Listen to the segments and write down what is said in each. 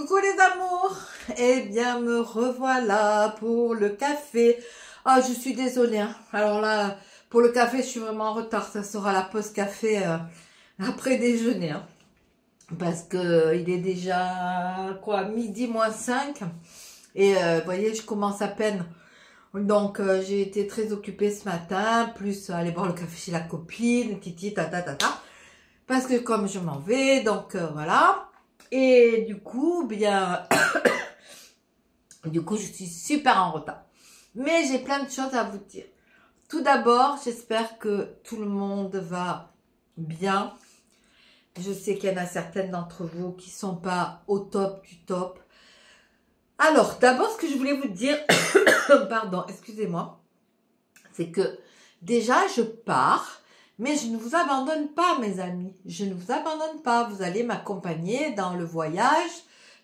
Coucou les amours, eh bien me revoilà pour le café. Ah, je suis désolée, hein. Alors là, pour le café, je suis vraiment en retard. Ça sera la pause café après déjeuner, hein. Parce que il est déjà quoi, midi moins 5. Et vous voyez, je commence à peine. Donc j'ai été très occupée ce matin, plus aller boire le café chez la copine, titi tata tata. Parce que comme je m'en vais, donc voilà. Et du coup, bien, du coup, je suis super en retard. Mais j'ai plein de choses à vous dire. Tout d'abord, j'espère que tout le monde va bien. Je sais qu'il y en a certaines d'entre vous qui sont pas au top du top. Alors, d'abord, ce que je voulais vous dire, pardon, excusez-moi, c'est que déjà, je pars, mais je ne vous abandonne pas, mes amis. Je ne vous abandonne pas. Vous allez m'accompagner dans le voyage,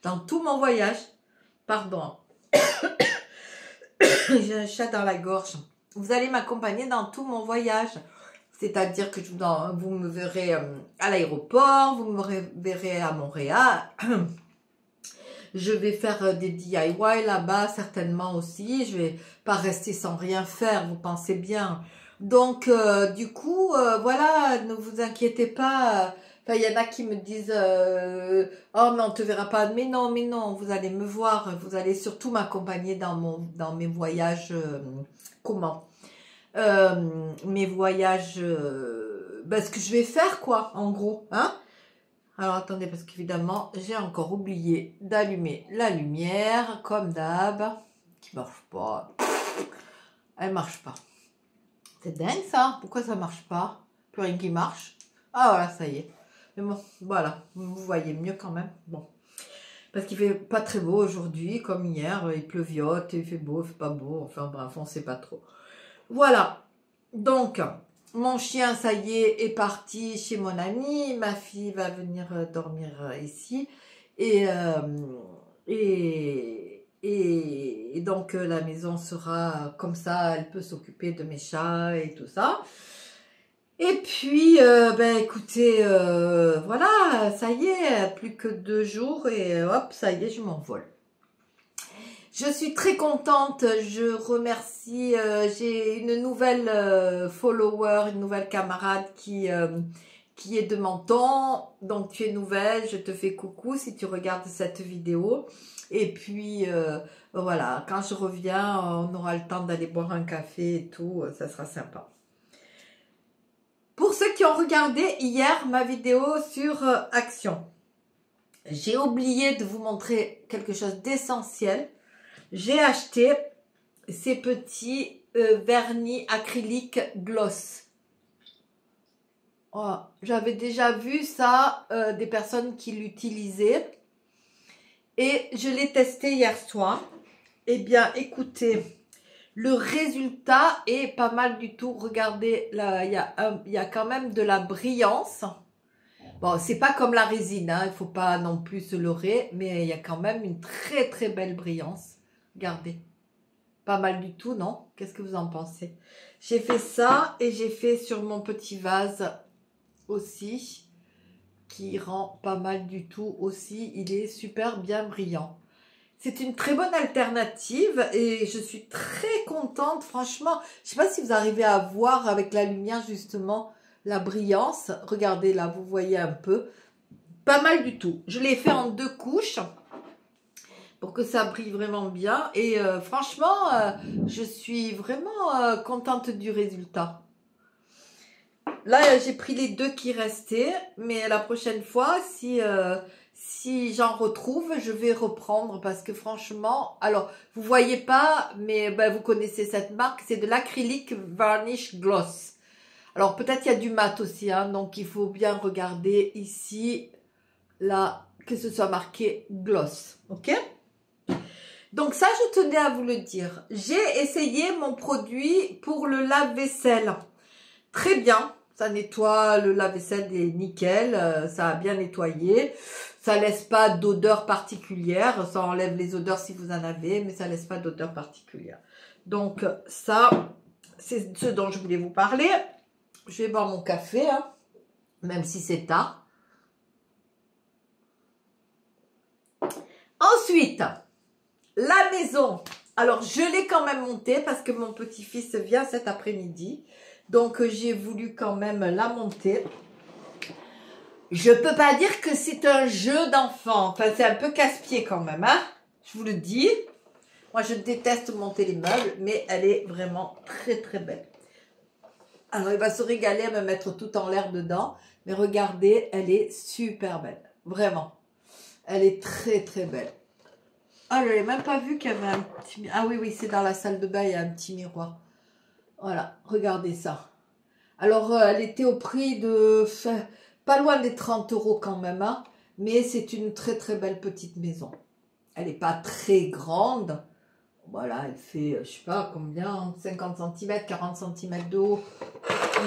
dans tout mon voyage. Pardon. J'ai un chat dans la gorge. Vous allez m'accompagner dans tout mon voyage. C'est-à-dire que vous me verrez à l'aéroport, vous me verrez à Montréal. Je vais faire des DIY là-bas, certainement aussi. Je vais pas rester sans rien faire, vous pensez bien. Donc, du coup, voilà, ne vous inquiétez pas. Enfin, il y en a qui me disent oh, mais on te verra pas. Mais non, vous allez me voir. Vous allez surtout m'accompagner dans mes voyages. Mes voyages. Ce que je vais faire, quoi, en gros. Hein? Alors, attendez, parce qu'évidemment, j'ai encore oublié d'allumer la lumière, comme d'hab, qui marche pas. Elle marche pas. C'est dingue, ça. Pourquoi ça marche pas? Plus rien qui marche. Ah, voilà, ça y est. Mais bon, voilà. Vous voyez mieux quand même. Bon. Parce qu'il fait pas très beau aujourd'hui, comme hier. Il pleuviote, il fait beau, il fait pas beau. Enfin, bref, on sait pas trop. Voilà. Donc, mon chien, ça y est parti chez mon ami. Ma fille va venir dormir ici. Et donc, la maison sera comme ça. Elle peut s'occuper de mes chats et tout ça. Et puis, écoutez, voilà, ça y est, plus que 2 jours et hop, ça y est, je m'envole. Je suis très contente, je remercie, j'ai une nouvelle follower, une nouvelle camarade qui est de Menton. Donc tu es nouvelle, je te fais coucou si tu regardes cette vidéo. Et puis voilà, quand je reviens, on aura le temps d'aller boire un café et tout, ça sera sympa. Pour ceux qui ont regardé hier ma vidéo sur Action, j'ai oublié de vous montrer quelque chose d'essentiel. J'ai acheté ces petits vernis acryliques gloss. Oh, j'avais déjà vu ça, des personnes qui l'utilisaient. Et je l'ai testé hier soir. Eh bien, écoutez, le résultat est pas mal du tout. Regardez, là, il y a quand même de la brillance. Bon, c'est pas comme la résine, hein, il faut pas non plus se leurrer, mais il y a quand même une très très belle brillance. Regardez. Pas mal du tout, non? Qu'est-ce que vous en pensez? J'ai fait ça et j'ai fait sur mon petit vase aussi, qui rend pas mal du tout aussi. Il est super bien brillant. C'est une très bonne alternative et je suis très contente, franchement. Je sais pas si vous arrivez à voir avec la lumière justement la brillance. Regardez là, vous voyez un peu. Pas mal du tout. Je l'ai fait en 2 couches pour que ça brille vraiment bien. Et franchement, je suis vraiment contente du résultat. Là, j'ai pris les 2 qui restaient, mais la prochaine fois, si j'en retrouve, je vais reprendre parce que franchement, alors, vous voyez pas, mais vous connaissez cette marque, c'est de l'acrylique varnish gloss. Alors, peut-être il y a du mat aussi, hein, donc il faut bien regarder ici, là, que ce soit marqué gloss, ok? Donc ça, je tenais à vous le dire. J'ai essayé mon produit pour le lave-vaisselle. Très bien. Ça nettoie, le lave-vaisselle est nickel. Ça a bien nettoyé. Ça laisse pas d'odeur particulière. Ça enlève les odeurs si vous en avez, mais ça laisse pas d'odeur particulière. Donc ça, c'est ce dont je voulais vous parler. Je vais boire mon café, hein, même si c'est tard. Ensuite, la maison. Alors, je l'ai quand même montée parce que mon petit-fils vient cet après-midi. Donc, j'ai voulu quand même la monter. Je peux pas dire que c'est un jeu d'enfant. Enfin, c'est un peu casse-pied quand même, hein. Je vous le dis. Moi, je déteste monter les meubles, mais elle est vraiment très, très belle. Alors, il va se régaler à me mettre tout en l'air dedans. Mais regardez, elle est super belle. Vraiment. Elle est très, très belle. Ah, je n'avais même pas vu qu'il y avait un petit... Ah oui, oui, c'est dans la salle de bain, il y a un petit miroir. Voilà, regardez ça. Alors, elle était au prix de... Pas loin des 30 € quand même, hein. Mais c'est une très, très belle petite maison. Elle n'est pas très grande. Voilà, elle fait, je sais pas combien, 50 cm, 40 cm de haut.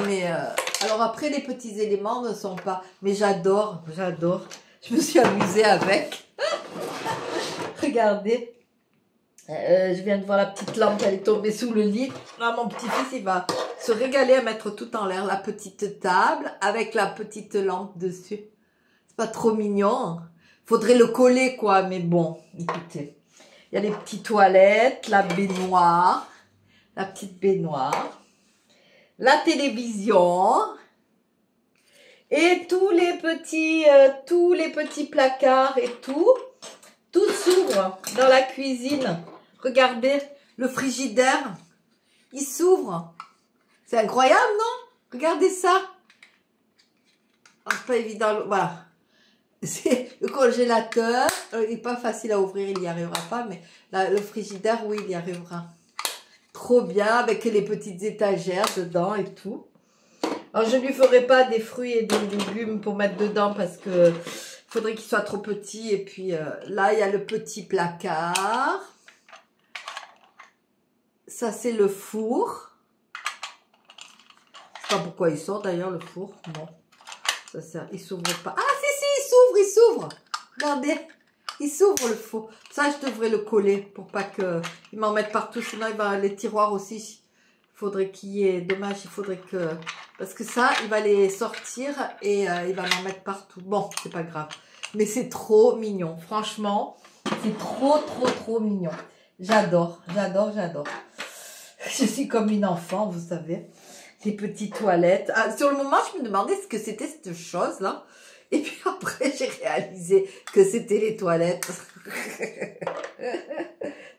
Mais, alors après, les petits éléments ne sont pas... Mais j'adore, j'adore. Je me suis amusée avec. Regardez. Je viens de voir la petite lampe, elle est tombée sous le lit. Là, mon petit-fils, il va se régaler à mettre tout en l'air. La petite table avec la petite lampe dessus. C'est pas trop mignon. Faudrait le coller, quoi. Mais bon, écoutez. Il y a les petites toilettes, la baignoire, la petite baignoire, la télévision et tous les petits placards et tout. Tout s'ouvre dans la cuisine. Regardez, le frigidaire, il s'ouvre. C'est incroyable, non? Regardez ça. Oh, c'est pas évident. Voilà. C'est le congélateur. Il n'est pas facile à ouvrir, il n'y arrivera pas. Mais là, le frigidaire, oui, il y arrivera. Trop bien, avec les petites étagères dedans et tout. Alors, je ne lui ferai pas des fruits et des légumes pour mettre dedans parce que faudrait qu'il soit trop petit. Et puis là, il y a le petit placard. Ça, c'est le four. Je sais pas pourquoi il sort d'ailleurs, le four. Bon, ça sert. Il s'ouvre pas. Ah, si, il s'ouvre. Regardez, il s'ouvre le four. Ça, je devrais le coller pour pas qu'il m'en mette partout. Sinon, il va, les tiroirs aussi, il faudrait qu'il y ait... Dommage, il faudrait que... Parce que ça, il va les sortir et il va m'en mettre partout. Bon, c'est pas grave. Mais c'est trop mignon. Franchement, c'est trop mignon. J'adore. Je suis comme une enfant, vous savez. Les petites toilettes. Ah, sur le moment, je me demandais ce que c'était cette chose-là. Et puis après, j'ai réalisé que c'était les toilettes.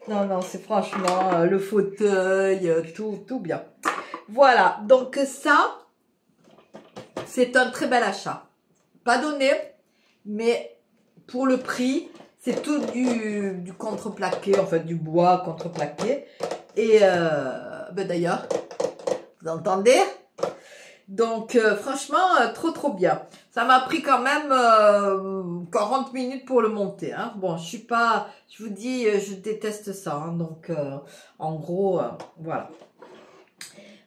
Non, c'est franchement le fauteuil, tout bien. Voilà, donc ça, c'est un très bel achat. Pas donné, mais pour le prix, c'est tout du contreplaqué, en fait, du bois contreplaqué. Et ben d'ailleurs, vous entendez? Donc, franchement, trop bien. Ça m'a pris quand même 40 minutes pour le monter. Hein. Bon, je vous dis, je déteste ça. Hein, donc, en gros, voilà.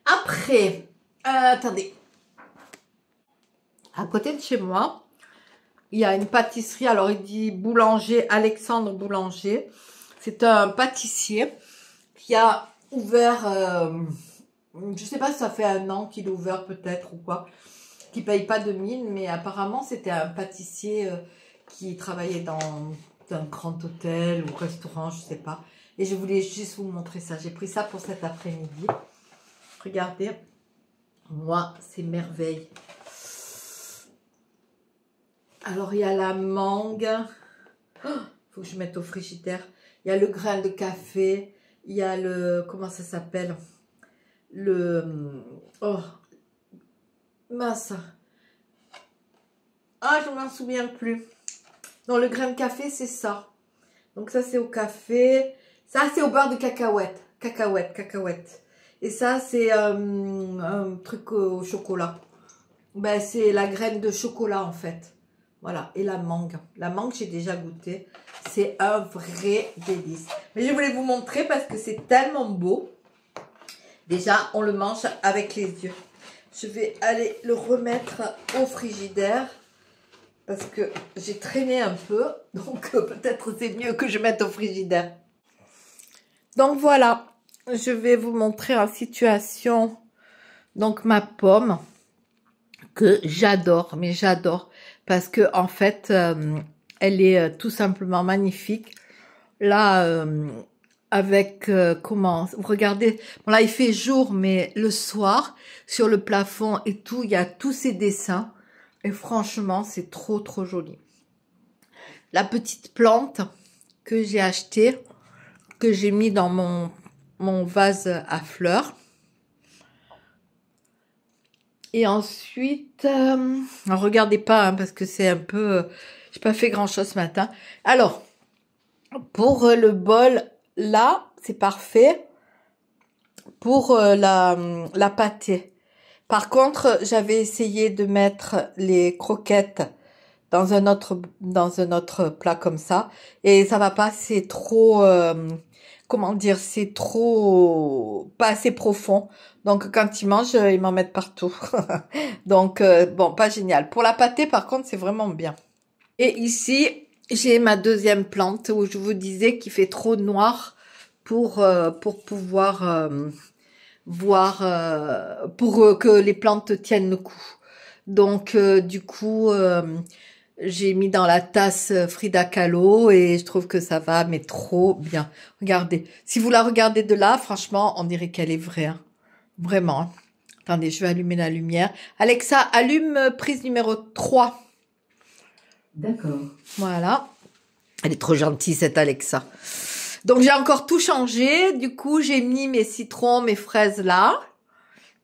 Après, attendez. À côté de chez moi, il y a une pâtisserie. Alors, il dit boulanger, Alexandre Boulanger. C'est un pâtissier qui a ouvert... je sais pas si ça fait 1 an qu'il est ouvert peut-être ou quoi, qui paye pas de mine, mais apparemment c'était un pâtissier qui travaillait dans un grand hôtel ou restaurant, je sais pas. Et je voulais juste vous montrer ça. J'ai pris ça pour cet après-midi. Regardez, moi c'est merveille. Alors il y a la mangue, faut que je mette au frigidaire. Il y a le grain de café, il y a le, comment ça s'appelle? Oh, mince. Ah, je m'en souviens plus. Non, le grain de café, c'est ça. Donc ça, c'est au café. Ça, c'est au beurre de cacahuète. Cacahuète. Et ça, c'est un truc au chocolat. Ben, c'est la graine de chocolat, en fait. Voilà. Et la mangue. La mangue, j'ai déjà goûté. C'est un vrai délice. Mais je voulais vous montrer parce que c'est tellement beau. Déjà, on le mange avec les yeux. Je vais aller le remettre au frigidaire parce que j'ai traîné un peu. Donc, peut-être c'est mieux que je mette au frigidaire. Donc, voilà. Je vais vous montrer en situation donc ma pomme que j'adore. Mais j'adore parce que en fait, elle est tout simplement magnifique. là, avec, comment, vous regardez, bon là il fait jour, mais le soir, sur le plafond et tout, il y a tous ces dessins. Et franchement, c'est trop, trop joli. La petite plante que j'ai achetée, que j'ai mis dans mon vase à fleurs. Et ensuite, regardez pas, hein, parce que c'est un peu, j'ai pas fait grand chose ce matin. Alors, pour le bol, là, c'est parfait pour la pâtée. Par contre, j'avais essayé de mettre les croquettes dans un autre plat comme ça, et ça va pas, c'est trop, comment dire, c'est trop, pas assez profond. Donc, quand ils mangent, ils m'en mettent partout. Donc, bon, pas génial. Pour la pâtée, par contre, c'est vraiment bien. Et ici, j'ai ma deuxième plante où je vous disais qu'il fait trop noir pour pouvoir voir, pour que les plantes tiennent le coup. Donc, du coup, j'ai mis dans la tasse Frida Kahlo et je trouve que ça va, mais trop bien. Regardez. Si vous la regardez de là, franchement, on dirait qu'elle est vraie. Hein. Vraiment. Hein. Attendez, je vais allumer la lumière. Alexa, allume prise numéro 3. D'accord. Voilà. Elle est trop gentille, cette Alexa. Donc, j'ai encore tout changé. Du coup, j'ai mis mes citrons, mes fraises là.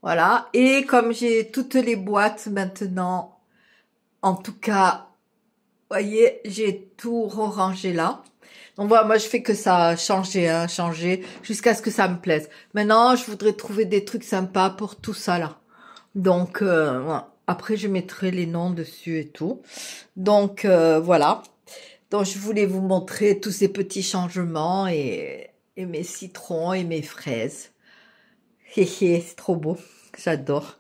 Voilà. Et comme j'ai toutes les boîtes maintenant, en tout cas, voyez, j'ai tout rangé là. Donc voilà, moi je fais que ça, changer, hein, changer, jusqu'à ce que ça me plaise. Maintenant, je voudrais trouver des trucs sympas pour tout ça là. Donc, voilà. Après, je mettrai les noms dessus et tout. Donc, voilà. Donc, je voulais vous montrer tous ces petits changements et mes citrons et mes fraises. Hé hé, c'est trop beau. J'adore.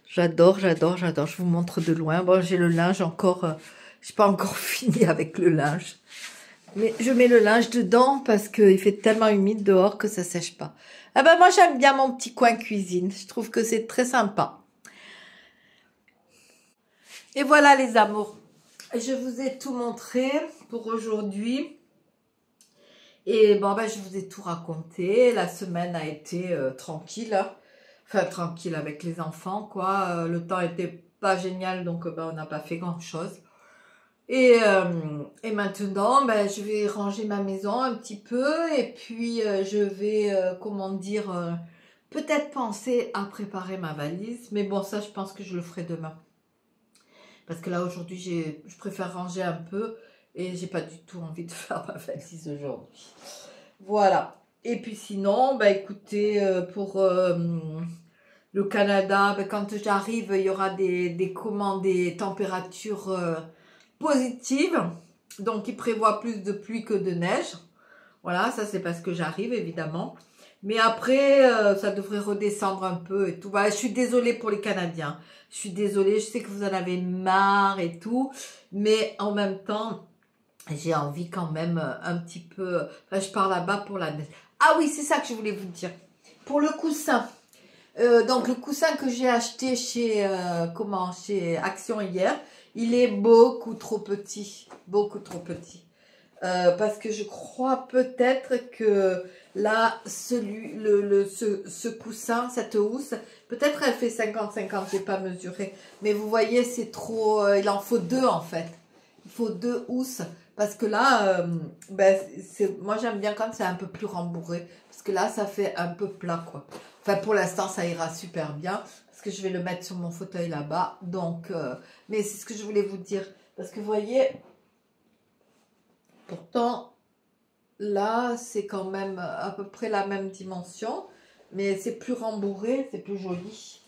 J'adore, j'adore, j'adore. Je vous montre de loin. Bon, j'ai le linge encore. J'ai pas encore fini avec le linge. Mais je mets le linge dedans parce qu'il fait tellement humide dehors que ça sèche pas. Ah ben moi j'aime bien mon petit coin cuisine. Je trouve que c'est très sympa. Et voilà les amours. Je vous ai tout montré pour aujourd'hui. Et bon ben je vous ai tout raconté. La semaine a été tranquille. Hein. Enfin tranquille avec les enfants quoi. Le temps était pas génial donc ben, on n'a pas fait grand chose. Et maintenant, ben, je vais ranger ma maison un petit peu et puis je vais, comment dire, peut-être penser à préparer ma valise. Mais bon, ça, je pense que je le ferai demain. Parce que là, aujourd'hui, je préfère ranger un peu et j'ai pas du tout envie de faire ma valise aujourd'hui. Voilà. Et puis sinon, ben, écoutez, pour le Canada, ben, quand j'arrive, il y aura des températures positives. Donc, il prévoit plus de pluie que de neige. Voilà, ça c'est parce que j'arrive, évidemment. Mais après, ça devrait redescendre un peu et tout. Bah, je suis désolée pour les Canadiens. Je suis désolée, je sais que vous en avez marre et tout. Mais en même temps, j'ai envie quand même un petit peu... Enfin, je pars là-bas pour la neige. Ah oui, c'est ça que je voulais vous dire. Pour le coussin. Donc, le coussin que j'ai acheté chez Action hier, il est beaucoup trop petit. Beaucoup trop petit. Parce que je crois peut-être que là, ce coussin, cette housse, peut-être elle fait 50-50, j'ai pas mesuré. Mais vous voyez, c'est trop, il en faut deux en fait. Il faut deux housses. Parce que là, ben, moi j'aime bien quand c'est un peu plus rembourré. Parce que là, ça fait un peu plat quoi. Enfin, pour l'instant, ça ira super bien. Parce que je vais le mettre sur mon fauteuil là-bas. Donc, mais c'est ce que je voulais vous dire. Parce que vous voyez... Pourtant, là, c'est quand même à peu près la même dimension, mais c'est plus rembourré, c'est plus joli.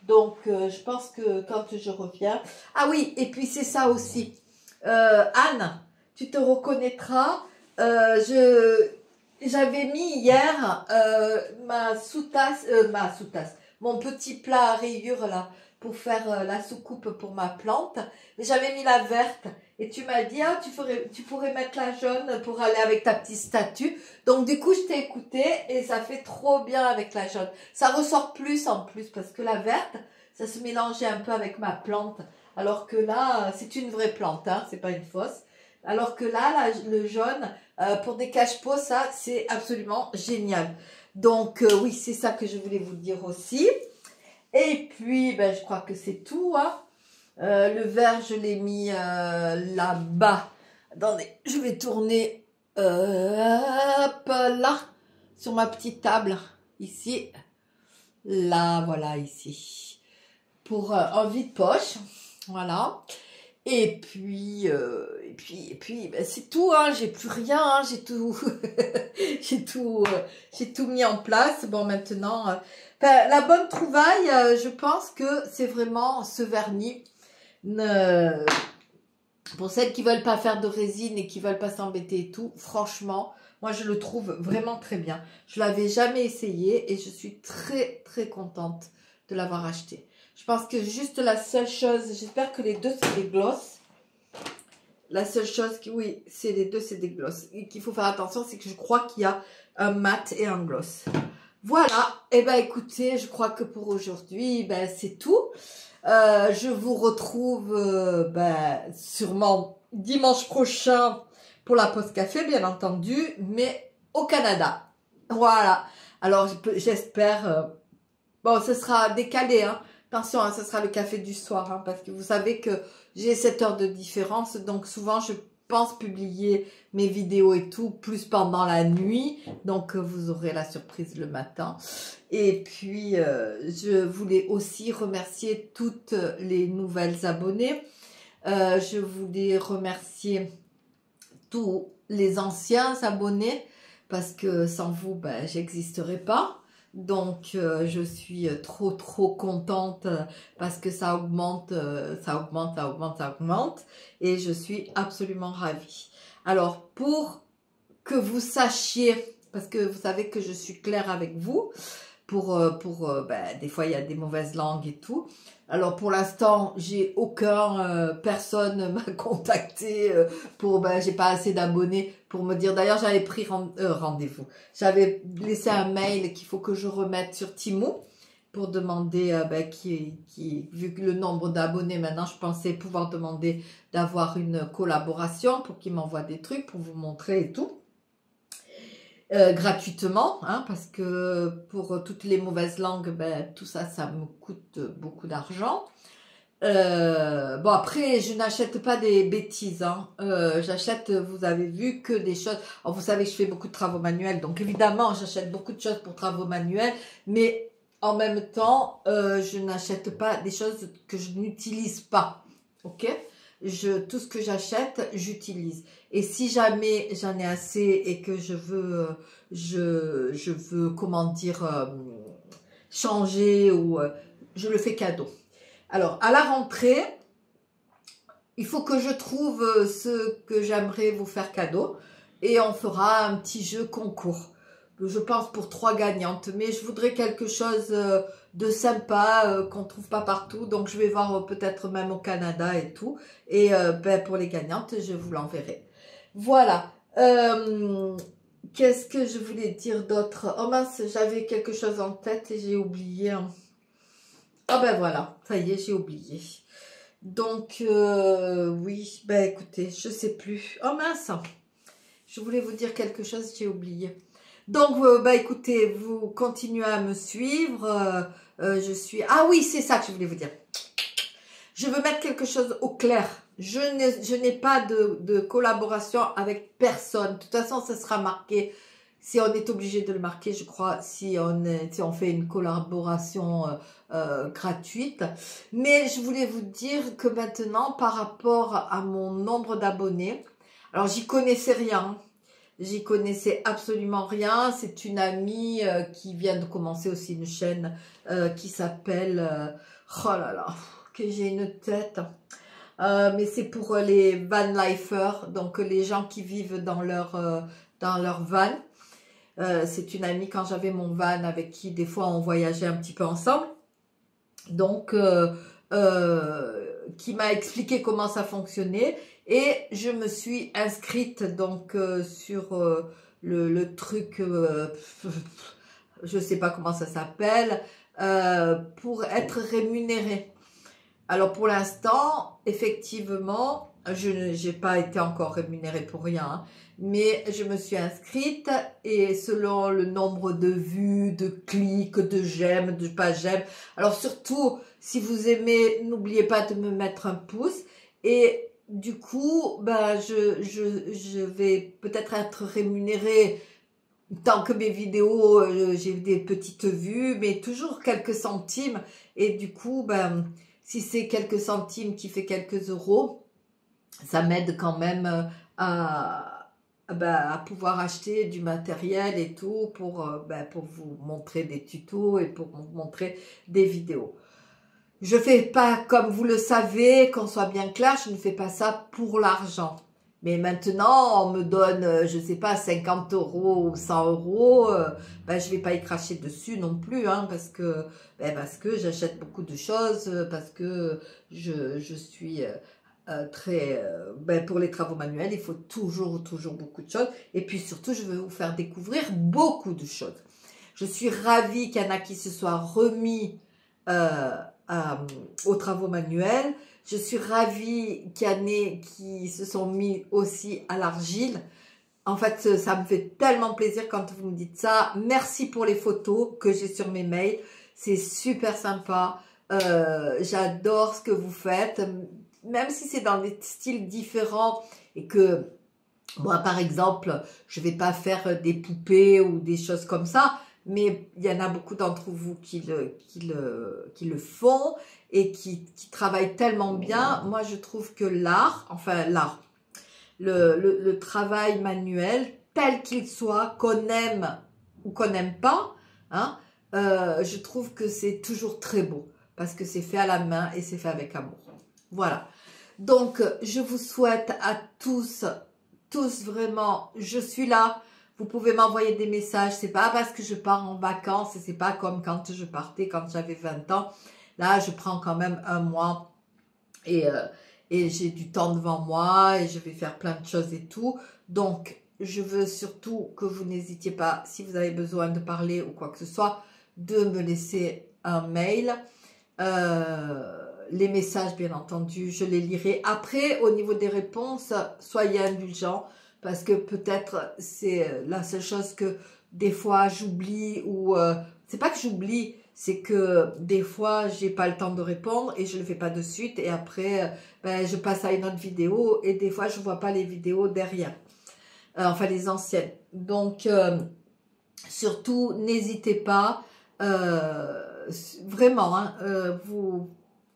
Donc, je pense que quand je reviens... Ah oui, et puis c'est ça aussi. Anne, tu te reconnaîtras. J'avais mis hier mon petit plat à rayures là, pour faire la soucoupe pour ma plante. Mais j'avais mis la verte. Et tu m'as dit, ah, tu pourrais mettre la jaune pour aller avec ta petite statue. Donc, du coup, je t'ai écouté et ça fait trop bien avec la jaune. Ça ressort plus en plus parce que la verte, ça se mélangeait un peu avec ma plante. Alors que là, c'est une vraie plante, hein, c'est pas une fausse. Alors que là, le jaune, pour des cache-pots, ça, c'est absolument génial. Donc, oui, c'est ça que je voulais vous dire aussi. Et puis, ben, je crois que c'est tout. Hein. Le vert, je l'ai mis là-bas. Attendez, je vais tourner hop, là, sur ma petite table. Ici. Là, voilà, ici. Pour un vide-poche. Voilà. Et puis, ben, c'est tout, hein, j'ai plus rien, hein, j'ai tout, j'ai tout mis en place. Bon, maintenant, ben, la bonne trouvaille, je pense que c'est vraiment ce vernis. Pour celles qui veulent pas faire de résine et qui veulent pas s'embêter et tout, franchement, moi je le trouve vraiment très bien. Je l'avais jamais essayé et je suis très très contente de l'avoir acheté. Je pense que juste la seule chose, j'espère que les deux c'est des gloss. La seule chose qui, oui, c'est les deux c'est des gloss. Et qu'il faut faire attention, c'est que je crois qu'il y a un mat et un gloss. Voilà, et ben écoutez, je crois que pour aujourd'hui, ben c'est tout. Je vous retrouve ben, sûrement dimanche prochain pour la pause café, bien entendu, mais au Canada. Voilà. Alors, j'espère... bon, ce sera décalé, hein. Attention, hein, ce sera le café du soir, hein, parce que vous savez que j'ai 7 heures de différence, donc souvent je pense publier mes vidéos et tout, plus pendant la nuit, donc vous aurez la surprise le matin. Et puis, je voulais aussi remercier toutes les nouvelles abonnées. Je voulais remercier tous les anciens abonnés, parce que sans vous, ben, j'existerais pas. Donc, je suis trop contente parce que ça augmente, ça augmente, ça augmente, ça augmente. Et je suis absolument ravie. Alors, pour que vous sachiez, parce que vous savez que je suis claire avec vous, ben, des fois, il y a des mauvaises langues et tout. Alors, pour l'instant, j'ai personne m'a contacté ben, j'ai pas assez d'abonnés pour me dire. D'ailleurs, j'avais pris rendez-vous. J'avais laissé un mail qu'il faut que je remette sur Temu pour demander, ben, vu que le nombre d'abonnés maintenant, je pensais pouvoir demander d'avoir une collaboration pour qu'ils m'envoient des trucs pour vous montrer et tout. Gratuitement, hein, parce que pour toutes les mauvaises langues, ben, tout ça, ça me coûte beaucoup d'argent. Bon, après, je n'achète pas des bêtises, hein. J'achète, vous avez vu, que des choses. Alors, vous savez que je fais beaucoup de travaux manuels, donc évidemment, j'achète beaucoup de choses pour travaux manuels, mais en même temps, je n'achète pas des choses que je n'utilise pas, ok? Tout ce que j'achète, j'utilise. Et si jamais j'en ai assez et que je veux, comment dire, changer ou je le fais cadeau. Alors, à la rentrée, il faut que je trouve ce que j'aimerais vous faire cadeau et on fera un petit jeu concours. Je pense pour 3 gagnantes, mais je voudrais quelque chose de sympa qu'on trouve pas partout. Donc, je vais voir peut-être même au Canada et tout. Et ben, pour les gagnantes, je vous l'enverrai. Voilà. Qu'est-ce que je voulais dire d'autre? Oh mince, j'avais quelque chose en tête et j'ai oublié. Ah ben voilà, ça y est, j'ai oublié. Donc, oui, ben écoutez, je sais plus. Oh mince, je voulais vous dire quelque chose, j'ai oublié. Donc, bah écoutez, vous continuez à me suivre. Je suis... Ah oui, c'est ça que je voulais vous dire. Je veux mettre quelque chose au clair. Je n'ai pas de collaboration avec personne. De toute façon, ça sera marqué. Si on est obligé de le marquer, je crois, si on fait une collaboration gratuite. Mais je voulais vous dire que maintenant, par rapport à mon nombre d'abonnés, alors j'y connaissais rien. J'y connaissais absolument rien. C'est une amie qui vient de commencer aussi une chaîne qui s'appelle... oh là là, que j'ai une tête. Mais c'est pour les van lifers, donc les gens qui vivent dans leur van. C'est une amie quand j'avais mon van avec qui des fois on voyageait un petit peu ensemble. Donc, qui m'a expliqué comment ça fonctionnait. Et je me suis inscrite donc sur le truc, je sais pas comment ça s'appelle, pour être rémunérée. Alors pour l'instant, effectivement, je n'ai pas été encore rémunérée pour rien, hein, mais je me suis inscrite et selon le nombre de vues, de clics, de j'aime, de pas j'aime. Alors surtout, si vous aimez, n'oubliez pas de me mettre un pouce et du coup, ben, je vais peut-être être rémunérée tant que mes vidéos, j'ai des petites vues, mais toujours quelques centimes. Et du coup, ben, si c'est quelques centimes qui fait quelques euros, ça m'aide quand même à pouvoir acheter du matériel et tout pour vous montrer des tutos et pour vous montrer des vidéos. Je fais pas, comme vous le savez, qu'on soit bien clair, je ne fais pas ça pour l'argent. Mais maintenant, on me donne, je sais pas, 50 euros ou 100 euros, je vais pas y cracher dessus non plus, hein, parce que j'achète beaucoup de choses, parce que je suis pour les travaux manuels, il faut toujours beaucoup de choses. Et puis surtout, je veux vous faire découvrir beaucoup de choses. Je suis ravie qu'il y en a qui se soient remis aux travaux manuels. Je suis ravie qu'il y en ait qui se sont mis aussi à l'argile. En fait, ça me fait tellement plaisir quand vous me dites ça. Merci pour les photos que j'ai sur mes mails. C'est super sympa. J'adore ce que vous faites. Même si c'est dans des styles différents et que moi, par exemple, je vais pas faire des poupées ou des choses comme ça, mais il y en a beaucoup d'entre vous qui le font et qui travaillent tellement bien. Moi, je trouve que le travail manuel, tel qu'il soit, qu'on aime ou qu'on n'aime pas, hein, je trouve que c'est toujours très beau parce que c'est fait à la main et c'est fait avec amour. Voilà. Donc, je vous souhaite à tous vraiment, je suis là. Vous pouvez m'envoyer des messages. C'est pas parce que je pars en vacances. C'est pas comme quand je partais quand j'avais 20 ans. Là, je prends quand même un mois et j'ai du temps devant moi et je vais faire plein de choses et tout. Donc, je veux surtout que vous n'hésitiez pas, si vous avez besoin de parler ou quoi que ce soit, de me laisser un mail. Les messages, bien entendu, je les lirai. Après, au niveau des réponses, soyez indulgents parce que peut-être c'est la seule chose que des fois j'oublie ou c'est pas que j'oublie, c'est que des fois j'ai pas le temps de répondre et je le fais pas de suite et après je passe à une autre vidéo et des fois je vois pas les vidéos derrière, enfin les anciennes. Donc surtout n'hésitez pas, vraiment, hein,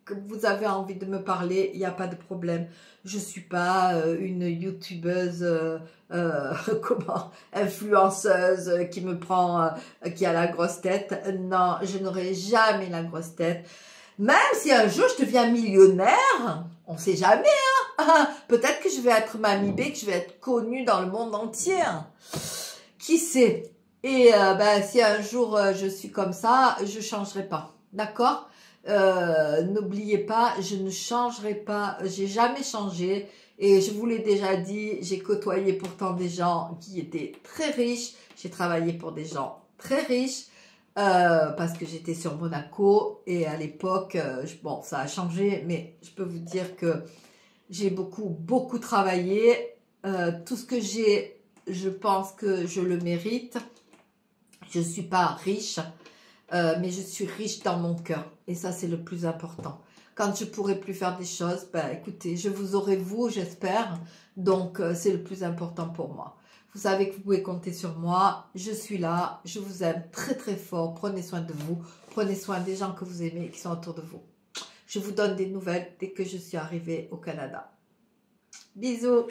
que vous avez envie de me parler, il n'y a pas de problème. Je suis pas une youtubeuse, influenceuse qui me prend, qui a la grosse tête. Non, je n'aurai jamais la grosse tête. Même si un jour je deviens millionnaire, on sait jamais, hein. Peut-être que je vais être Mamie B, que je vais être connue dans le monde entier. Qui sait? Et si un jour je suis comme ça, je changerai pas. D'accord? N'oubliez pas, je ne changerai pas, j'ai jamais changé et je vous l'ai déjà dit, j'ai côtoyé pourtant des gens qui étaient très riches, j'ai travaillé pour des gens très riches parce que j'étais sur Monaco et à l'époque, bon ça a changé mais je peux vous dire que j'ai beaucoup travaillé, tout ce que j'ai, je pense que je le mérite. Je ne suis pas riche, mais je suis riche dans mon cœur. Et ça, c'est le plus important. Quand je ne pourrai plus faire des choses, écoutez, je vous aurai vous, j'espère. Donc, c'est le plus important pour moi. Vous savez que vous pouvez compter sur moi. Je suis là. Je vous aime très fort. Prenez soin de vous. Prenez soin des gens que vous aimez et qui sont autour de vous. Je vous donne des nouvelles dès que je suis arrivée au Canada. Bisous.